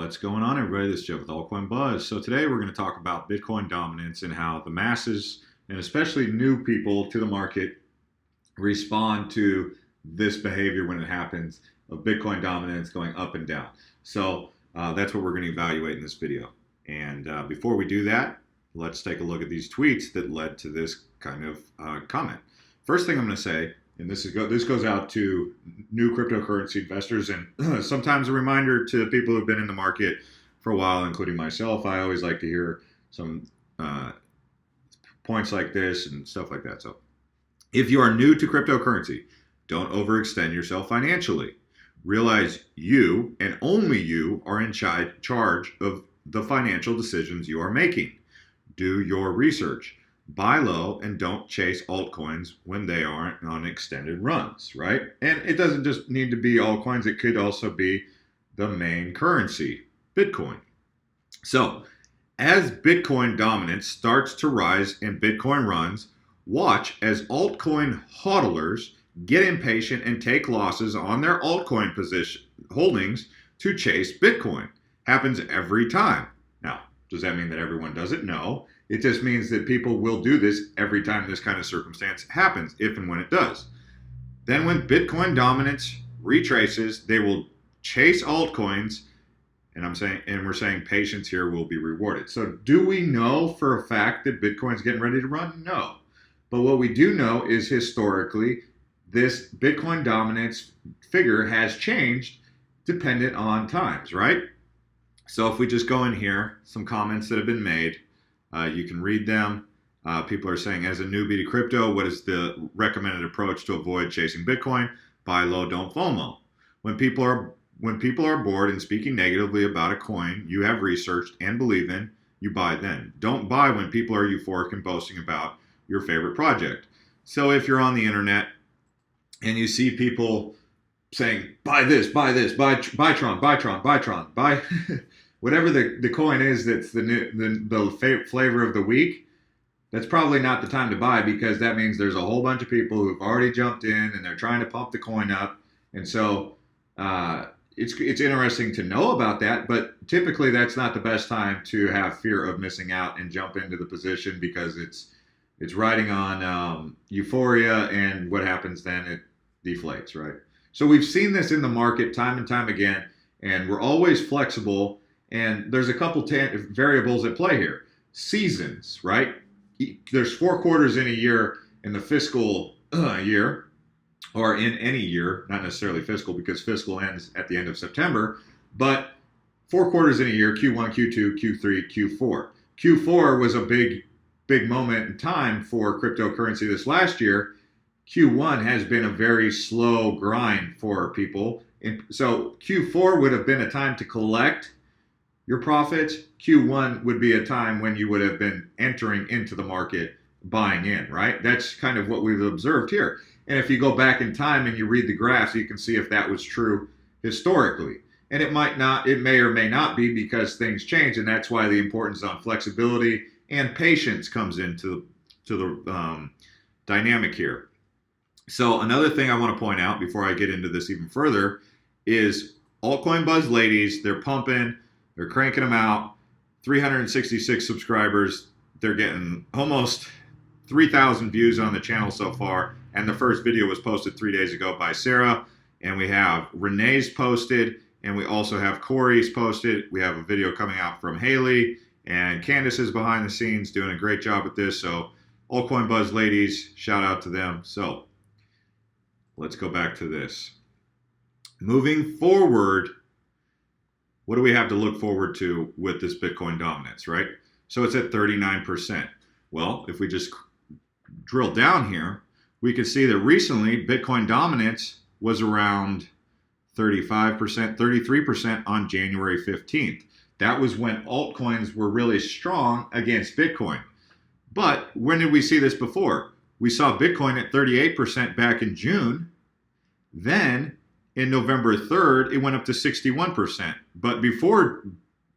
What's going on, everybody? This is Jeff with Altcoin Buzz. So today we're going to talk about Bitcoin dominance and how the masses, and especially new people to the market, respond to this behavior when it happens of Bitcoin dominance going up and down. So that's what we're going to evaluate in this video. And before we do that, let's take a look at these tweets that led to this kind of comment. First thing I'm going to say, and this goes out to new cryptocurrency investors, and sometimes a reminder to people who've been in the market for a while, including myself. I always like to hear some points like this and stuff like that. So if you are new to cryptocurrency, don't overextend yourself financially. Realize you and only you are in charge of the financial decisions you are making. Do your research. Buy low and don't chase altcoins when they aren't on extended runs, right? And it doesn't just need to be altcoins. It could also be the main currency, Bitcoin. So as Bitcoin dominance starts to rise and Bitcoin runs, watch as altcoin hodlers get impatient and take losses on their altcoin position holdings to chase Bitcoin. Happens every time. Now, does that mean that everyone does it? No. It just means that people will do this every time this kind of circumstance happens, if and when it does. Then when Bitcoin dominance retraces, they will chase altcoins, and we're saying patience here will be rewarded. So do we know for a fact that Bitcoin's getting ready to run? No. But what we do know is historically, this Bitcoin dominance figure has changed dependent on times, right? So if we just go in here, some comments that have been made, you can read them. People are saying, as a newbie to crypto, what is the recommended approach to avoid chasing Bitcoin? Buy low, don't FOMO. When people are bored and speaking negatively about a coin you have researched and believe in, you buy then. Don't buy when people are euphoric and boasting about your favorite project. So if you're on the internet and you see people saying, buy this, buy Tron, buy Tron, buy Tron, buy whatever the coin is that's the flavor of the week, that's probably not the time to buy, because that means there's a whole bunch of people who've already jumped in and they're trying to pump the coin up. And so it's interesting to know about that, but typically that's not the best time to have fear of missing out and jump into the position, because it's riding on euphoria, and what happens then, it deflates, right? So we've seen this in the market time and time again, and we're always flexible. And there's a couple variables at play here. Seasons, right? There's 4 quarters in a year in the fiscal year, or in any year, not necessarily fiscal, because fiscal ends at the end of September, but 4 quarters in a year: Q1, Q2, Q3, Q4. Q4 was a big moment in time for cryptocurrency this last year. Q1 has been a very slow grind for people. And so Q4 would have been a time to collect your profits. Q1 would be a time when you would have been entering into the market, buying in, right? That's kind of what we've observed here. And if you go back in time and you read the graphs, you can see if that was true historically. And it may or may not be, because things change, and that's why the importance on flexibility and patience comes into the dynamic here. So another thing I want to point out before I get into this even further is Altcoin Buzz ladies, they're pumping. They're cranking them out. 366 subscribers. They're getting almost 3,000 views on the channel so far. And the first video was posted 3 days ago by Sarah. And we have Renee's posted. And we also have Corey's posted. We have a video coming out from Haley. And Candace is behind the scenes doing a great job with this. So Altcoin Buzz ladies, shout out to them. So let's go back to this. Moving forward, what do we have to look forward to with this Bitcoin dominance, right? So it's at 39%. Well, if we just drill down here, we can see that recently Bitcoin dominance was around 35%, 33% on January 15th. That was when altcoins were really strong against Bitcoin. But when did we see this before? We saw Bitcoin at 38% back in June. Then in November 3rd, it went up to 61%. But before,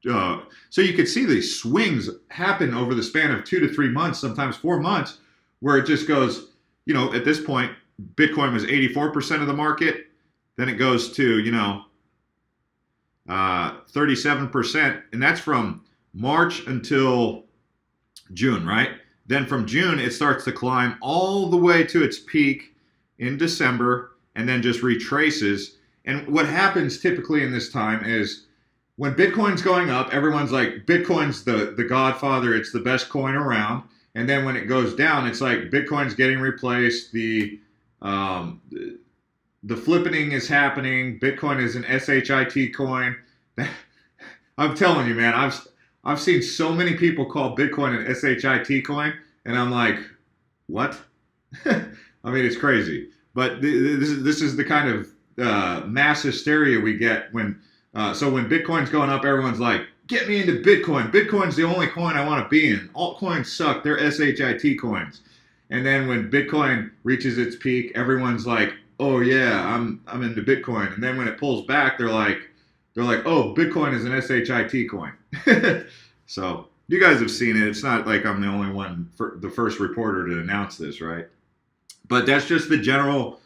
so you could see these swings happen over the span of 2 to 3 months, sometimes 4 months, where it just goes, at this point, Bitcoin was 84% of the market. Then it goes to, 37%, and that's from March until June, right? Then from June, it starts to climb all the way to its peak in December and then just retraces. And what happens typically in this time is when Bitcoin's going up, everyone's like, Bitcoin's the godfather, it's the best coin around. And then when it goes down, it's like Bitcoin's getting replaced, the flippening is happening, Bitcoin is an SHIT coin. I'm telling you, man, I've seen so many people call Bitcoin an SHIT coin, and I'm like, what? I mean, it's crazy. But this is the kind of mass hysteria we get when. So when Bitcoin's going up, everyone's like, get me into Bitcoin. Bitcoin's the only coin I want to be in. Altcoins suck. They're SHIT coins. And then when Bitcoin reaches its peak, everyone's like, oh yeah, I'm into Bitcoin. And then when it pulls back, they're like, oh, Bitcoin is an SHIT coin. So you guys have seen it. It's not like I'm the only one, the first reporter to announce this, right? But that's just the general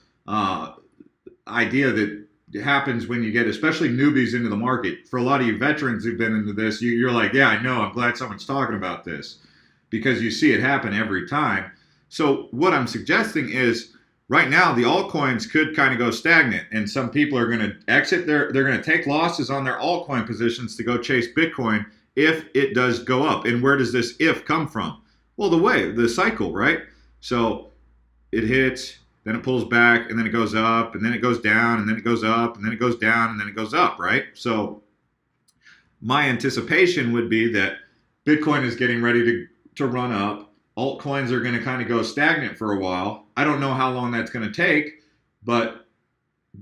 idea that happens when you get, especially newbies, into the market. For a lot of you veterans who've been into this, you're like, yeah, I know. I'm glad someone's talking about this, because you see it happen every time. So what I'm suggesting is, right now, the altcoins could kind of go stagnant, and some people are going to exit. They're going to take losses on their altcoin positions to go chase Bitcoin if it does go up. And where does this if come from? Well, the cycle, right? So it hits, then it pulls back, and then it goes up, and then it goes down, and then it goes up, and then it goes down, and then it goes up, right? So my anticipation would be that Bitcoin is getting ready to run up. Altcoins are going to kind of go stagnant for a while. I don't know how long that's going to take, but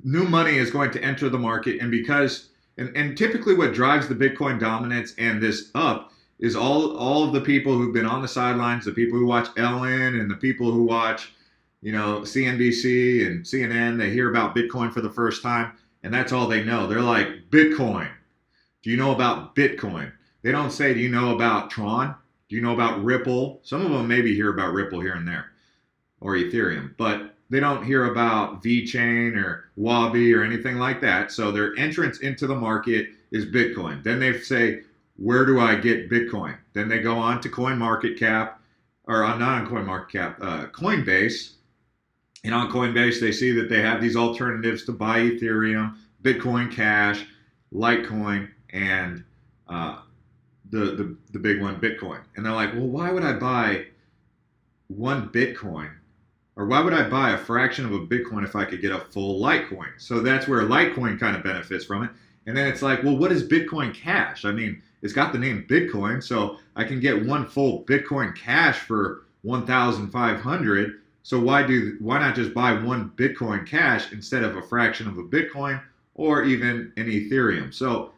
new money is going to enter the market. And and typically what drives the Bitcoin dominance and this up is all of the people who've been on the sidelines, the people who watch Ellen and the people who watch, CNBC and CNN. They hear about Bitcoin for the first time, and that's all they know. They're like, Bitcoin. Do you know about Bitcoin? They don't say, do you know about Tron? Do you know about Ripple? Some of them maybe hear about Ripple here and there, or Ethereum, but they don't hear about VeChain or Wabi or anything like that. So their entrance into the market is Bitcoin. Then they say, where do I get Bitcoin? Then they go on to CoinMarketCap, or not on CoinMarketCap, Coinbase. And on Coinbase, they see that they have these alternatives to buy Ethereum, Bitcoin Cash, Litecoin, and the big one, Bitcoin. And they're like, well, why would I buy one Bitcoin? Or why would I buy a fraction of a Bitcoin if I could get a full Litecoin? So that's where Litecoin kind of benefits from it. And then it's like, well, what is Bitcoin Cash? I mean, it's got the name Bitcoin, so I can get one full Bitcoin Cash for $1,500. So why not just buy one Bitcoin Cash instead of a fraction of a Bitcoin or even an Ethereum? So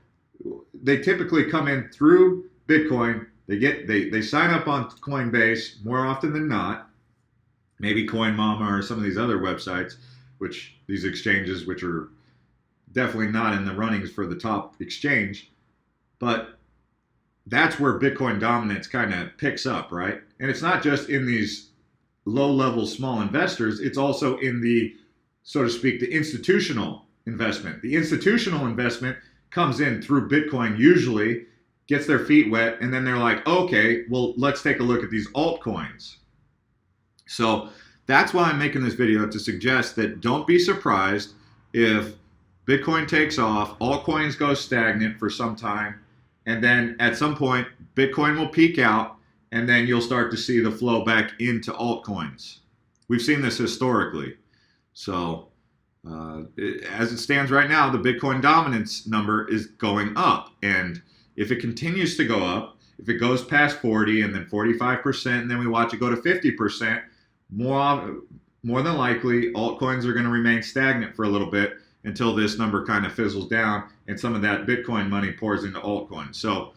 they typically come in through Bitcoin. They sign up on Coinbase more often than not. Maybe CoinMama or some of these other websites, these exchanges, which are definitely not in the runnings for the top exchange. But that's where Bitcoin dominance kind of picks up, right? And it's not just in these low-level small investors. It's also in the, so to speak, the institutional investment. The institutional investment comes in through Bitcoin usually, gets their feet wet, and then they're like, okay, well, let's take a look at these altcoins. So that's why I'm making this video, to suggest that don't be surprised if Bitcoin takes off, altcoins go stagnant for some time, and then at some point, Bitcoin will peak out, and then you'll start to see the flow back into altcoins. We've seen this historically. So as it stands right now, the Bitcoin dominance number is going up. And if it continues to go up, if it goes past 40 and then 45%, and then we watch it go to 50%, more than likely, altcoins are going to remain stagnant for a little bit until this number kind of fizzles down and some of that Bitcoin money pours into altcoins. So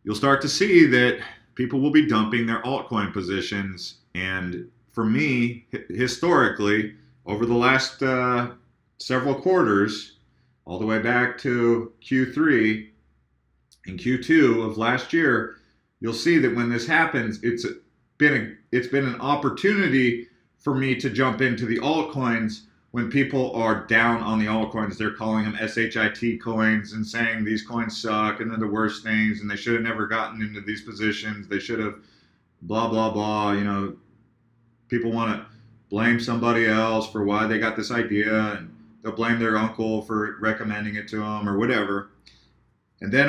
you'll start to see that people will be dumping their altcoin positions. And for me, historically, over the last several quarters, all the way back to Q3 and Q2 of last year, you'll see that when this happens, it's been an opportunity for me to jump into the altcoins when people are down on the altcoins, they're calling them SHIT coins and saying these coins suck and they're the worst things and they should have never gotten into these positions. They should have blah, blah, blah. You know, people want to blame somebody else for why they got this idea, and they'll blame their uncle for recommending it to them or whatever. And then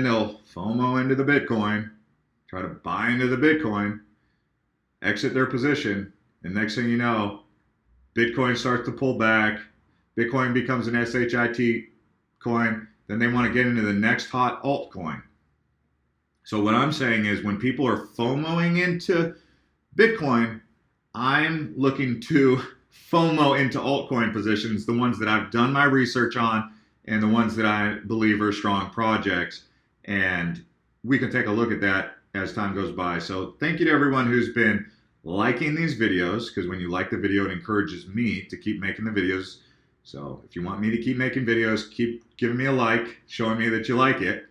they'll FOMO into the Bitcoin, try to buy into the Bitcoin, exit their position, and next thing you know, Bitcoin starts to pull back. Bitcoin becomes an SHIT coin. Then they want to get into the next hot altcoin. So what I'm saying is when people are FOMOing into Bitcoin, I'm looking to FOMO into altcoin positions, the ones that I've done my research on and the ones that I believe are strong projects. And we can take a look at that as time goes by. So thank you to everyone who's been liking these videos, because when you like the video, it encourages me to keep making the videos. So if you want me to keep making videos, keep giving me a like, showing me that you like it.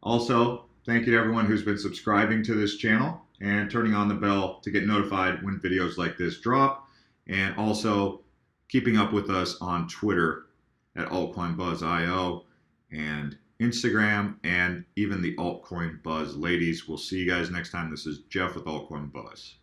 Also, thank you to everyone who's been subscribing to this channel and turning on the bell to get notified when videos like this drop, and also keeping up with us on Twitter at AltcoinBuzzIO and Instagram, and even the Altcoin Buzz ladies. We'll see you guys next time. This is Jeff with Altcoin Buzz.